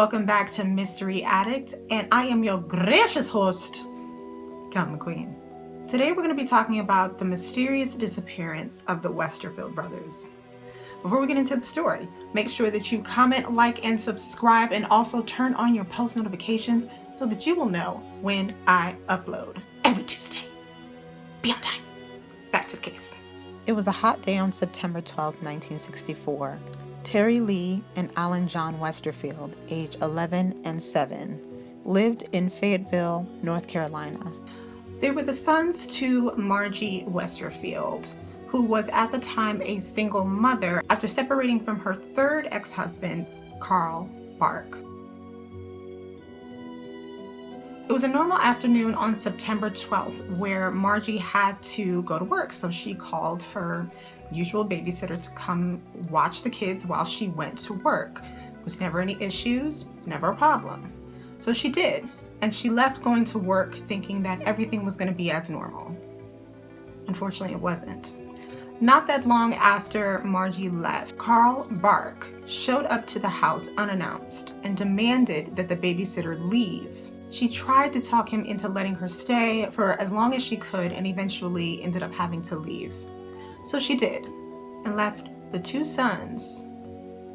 Welcome back to Mystery Addict, and I am your gracious host, Calvin McQueen. Today we're going to be talking about the mysterious disappearance of the Westerfield brothers. Before we get into the story, make sure that you comment, like, and subscribe, and also turn on your post notifications so that you will know when I upload every Tuesday. Be on time. Back to the case. It was a hot day on September 12, 1964. Terry Lee and Alan John Westerfield, age 11 and 7, lived in Fayetteville, North Carolina. They were the sons to Margie Westerfield, who was at the time a single mother after separating from her third ex-husband, Carl Bark. It was a normal afternoon on September 12th where Margie had to go to work, so she called her usual babysitter to come watch the kids while she went to work. There was never any issues, never a problem. So she did, and she left going to work thinking that everything was going to be as normal. Unfortunately, it wasn't. Not that long after Margie left, Carl Bark showed up to the house unannounced and demanded that the babysitter leave. She tried to talk him into letting her stay for as long as she could and eventually ended up having to leave. So she did, and left the two sons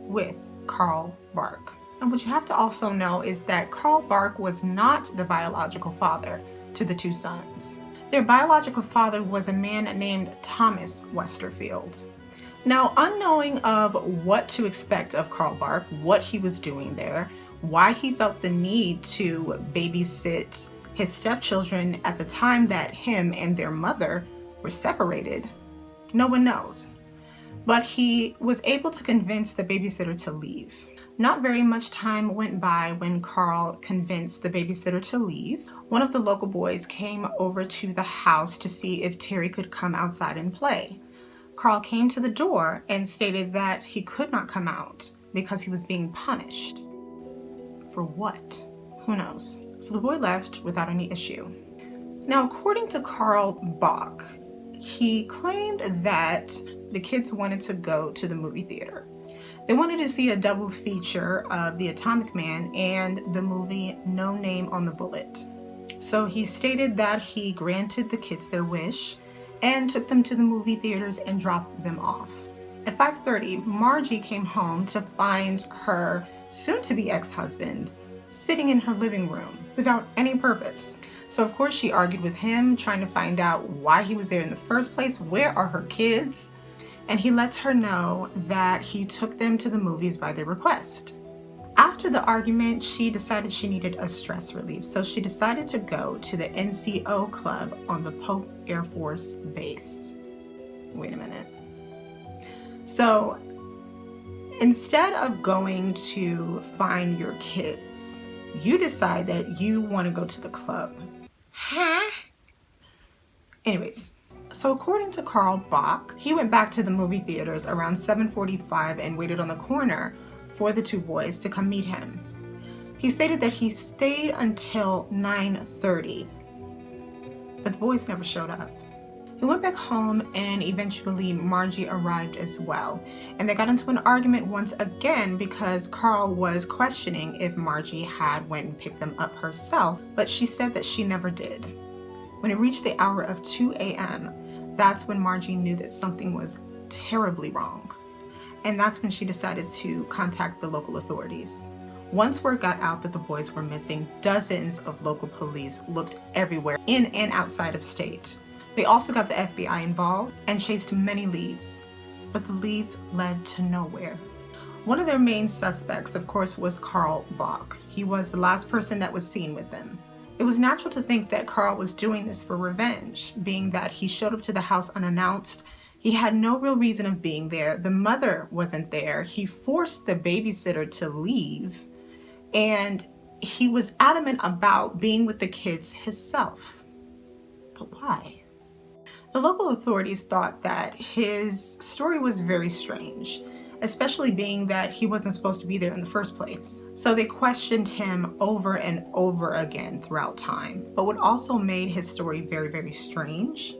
with Carl Bark. And what you have to also know is that Carl Bark was not the biological father to the two sons. Their biological father was a man named Thomas Westerfield. Now, unknowing of what to expect of Carl Bark, what he was doing there, why he felt the need to babysit his stepchildren at the time that him and their mother were separated, no one knows. But he was able to convince the babysitter to leave. Not very much time went by when Carl convinced the babysitter to leave. One of the local boys came over to the house to see if Terry could come outside and play. Carl came to the door and stated that he could not come out because he was being punished. For what? Who knows? So the boy left without any issue. Now, according to Carl Bark, he claimed that the kids wanted to go to the movie theater. They wanted to see a double feature of The Atomic Man and the movie No Name on the Bullet. So he stated that he granted the kids their wish and took them to the movie theaters and dropped them off. At 5:30, Margie came home to find her soon-to-be ex-husband sitting in her living room without any purpose. So of course she argued with him, trying to find out why he was there in the first place. Where are her kids? And he lets her know that he took them to the movies by their request. After the argument, she decided she needed a stress relief. So she decided to go to the NCO club on the Pope Air Force Base. Wait a minute. So instead of going to find your kids, you decide that you want to go to the club. Huh? Anyways, so according to Carl Bark, he went back to the movie theaters around 7:45 and waited on the corner for the two boys to come meet him. He stated that he stayed until 9:30, but the boys never showed up. He went back home and eventually Margie arrived as well. And they got into an argument once again because Carl was questioning if Margie had went and picked them up herself, but she said that she never did. When it reached the hour of 2 a.m., that's when Margie knew that something was terribly wrong. And that's when she decided to contact the local authorities. Once word got out that the boys were missing, dozens of local police looked everywhere, in and outside of state. They also got the FBI involved and chased many leads, but the leads led to nowhere. One of their main suspects, of course, was Carl Bark. He was the last person that was seen with them. It was natural to think that Carl was doing this for revenge, being that he showed up to the house unannounced. He had no real reason of being there. The mother wasn't there. He forced the babysitter to leave, and he was adamant about being with the kids himself. But why? The local authorities thought that his story was very strange, especially being that he wasn't supposed to be there in the first place. So they questioned him over and over again throughout time. But what also made his story very, very strange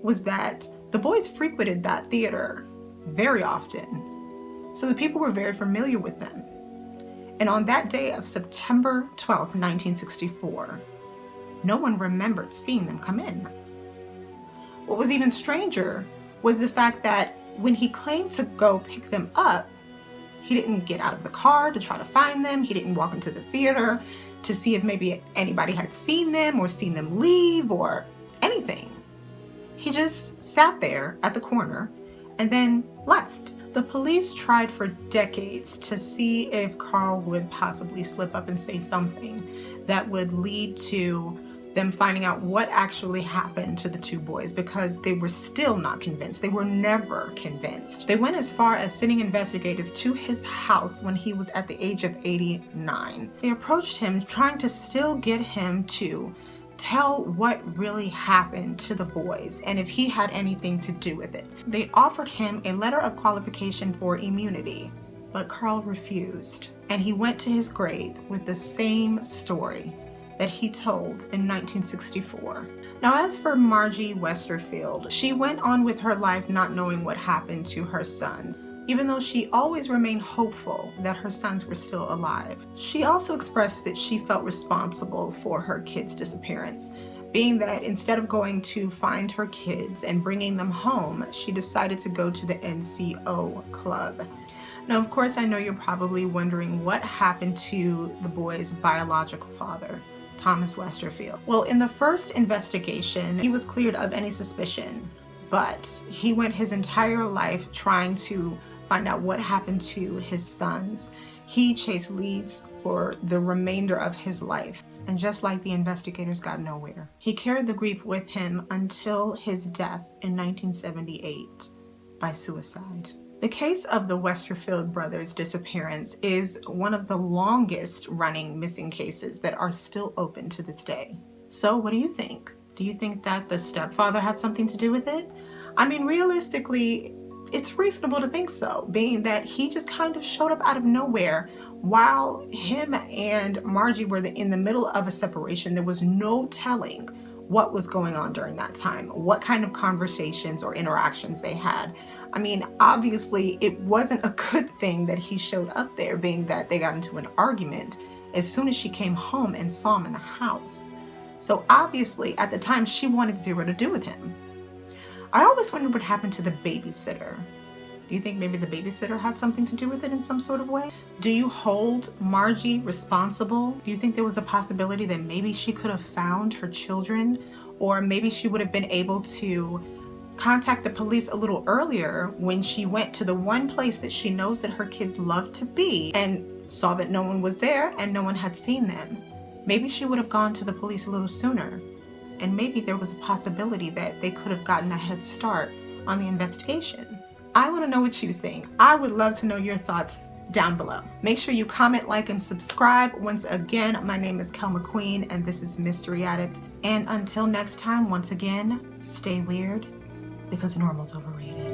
was that the boys frequented that theater very often. So the people were very familiar with them. And on that day of September 12th, 1964, no one remembered seeing them come in. What was even stranger was the fact that when he claimed to go pick them up, he didn't get out of the car to try to find them. He didn't walk into the theater to see if maybe anybody had seen them or seen them leave or anything. He just sat there at the corner and then left. The police tried for decades to see if Carl would possibly slip up and say something that would lead to them finding out what actually happened to the two boys, because they were still not convinced. They were never convinced. They went as far as sending investigators to his house when he was at the age of 89. They approached him trying to still get him to tell what really happened to the boys and if he had anything to do with it. They offered him a letter of qualification for immunity, but Carl refused, and he went to his grave with the same story that he told in 1964. Now, as for Margie Westerfield, she went on with her life not knowing what happened to her sons, even though she always remained hopeful that her sons were still alive. She also expressed that she felt responsible for her kids' disappearance, being that instead of going to find her kids and bringing them home, she decided to go to the NCO club. Now, of course, I know you're probably wondering what happened to the boys' biological father, Thomas Westerfield. Well, in the first investigation, he was cleared of any suspicion, but he went his entire life trying to find out what happened to his sons. He chased leads for the remainder of his life, and just like the investigators, got nowhere. He carried the grief with him until his death in 1978 by suicide. The case of the Westerfield brothers' disappearance is one of the longest running missing cases that are still open to this day. So what do you think? Do you think that the stepfather had something to do with it? I mean, realistically, it's reasonable to think so, being that he just kind of showed up out of nowhere while him and Margie were in the middle of a separation. There was no telling what was going on during that time, what kind of conversations or interactions they had. I mean, obviously, it wasn't a good thing that he showed up there, being that they got into an argument as soon as she came home and saw him in the house. So obviously, at the time, she wanted zero to do with him. I always wondered what happened to the babysitter. Do you think maybe the babysitter had something to do with it in some sort of way? Do you hold Margie responsible? Do you think there was a possibility that maybe she could have found her children, or maybe she would have been able to contact the police a little earlier when she went to the one place that she knows that her kids love to be and saw that no one was there and no one had seen them? Maybe she would have gone to the police a little sooner, and maybe there was a possibility that they could have gotten a head start on the investigation. I want to know what you think. I would love to know your thoughts down below. Make sure you comment, like, and subscribe. Once again, my name is Kel McQueen, and this is Mystery Addict. And until next time, once again, stay weird, because normal's overrated.